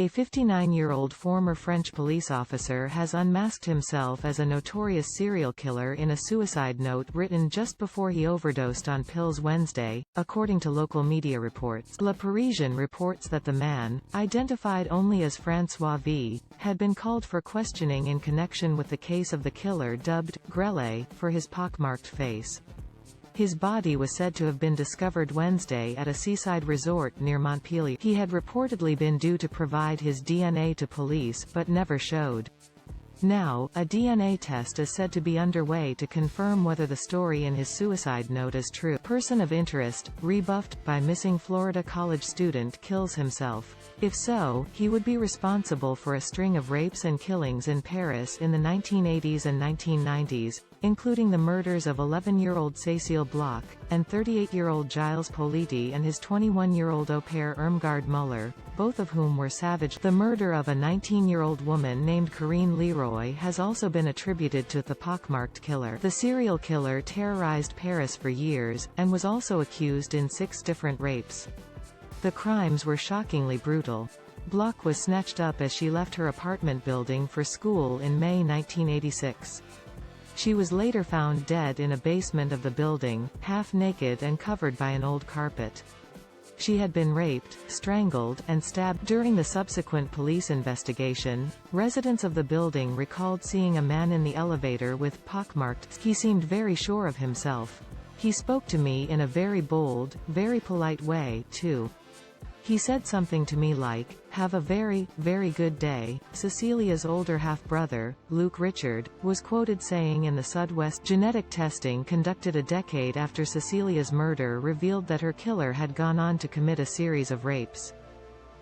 A 59-year-old former French police officer has unmasked himself as a notorious serial killer in a suicide note written just before he overdosed on pills Wednesday, according to local media reports. Le Parisien reports that the man, identified only as François V., had been called for questioning in connection with the case of the killer dubbed Grele, for his pockmarked face. His body was said to have been discovered Wednesday at a seaside resort near Montpellier. He had reportedly been due to provide his DNA to police but never showed. Now, a DNA test is said to be underway to confirm whether the story in his suicide note is true. Person of interest, rebuffed by missing Florida college student kills himself. If so, he would be responsible for a string of rapes and killings in Paris in the 1980s and 1990s, including the murders of 11-year-old Cécile Bloch, and 38-year-old Gilles Politi and his 21-year-old au pair Irmgard Muller, both of whom were savaged. The murder of a 19-year-old woman named Corinne Leroy has also been attributed to the pockmarked killer. The serial killer terrorized Paris for years, and was also accused in 6 different rapes. The crimes were shockingly brutal. Bloch was snatched up as she left her apartment building for school in May 1986. She was later found dead in a basement of the building, half naked and covered by an old carpet. She had been raped, strangled, and stabbed. During the subsequent police investigation, residents of the building recalled seeing a man in the elevator with pockmarked. He seemed very sure of himself. He spoke to me in a very bold, very polite way, too. He said something to me like, "Have a very, very good day." Cecilia's older half-brother, Luke Richard, was quoted saying in the Sud-West, genetic testing conducted a decade after Cecilia's murder revealed that her killer had gone on to commit a series of rapes.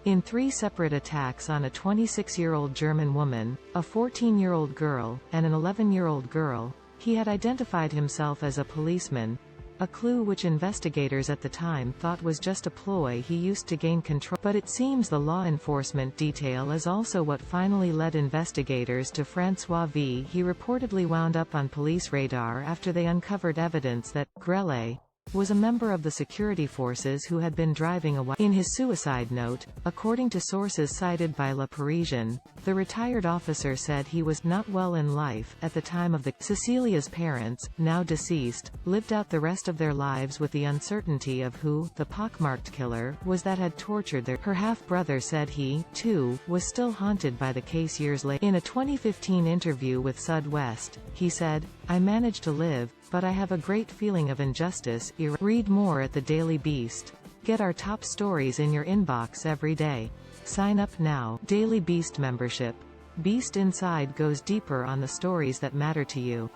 In 3 separate attacks on a 26-year-old German woman, a 14-year-old girl, and an 11-year-old girl, he had identified himself as a policeman, a clue which investigators at the time thought was just a ploy he used to gain control. But it seems the law enforcement detail is also what finally led investigators to François V. He reportedly wound up on police radar after they uncovered evidence that Grele was a member of the security forces who had been driving away. In his suicide note, according to sources cited by Le Parisien, the retired officer said he was not well in life at the time of the. Cecilia's parents, now deceased, lived out the rest of their lives with the uncertainty of who the pockmarked killer was that had tortured their. Her half-brother said he, too, was still haunted by the case years later. In a 2015 interview with Sud-West, he said, "I managed to live, but I have a great feeling of injustice." Read more at the Daily Beast. Get our top stories in your inbox every day. Sign up now. Daily Beast membership. Beast Inside goes deeper on the stories that matter to you.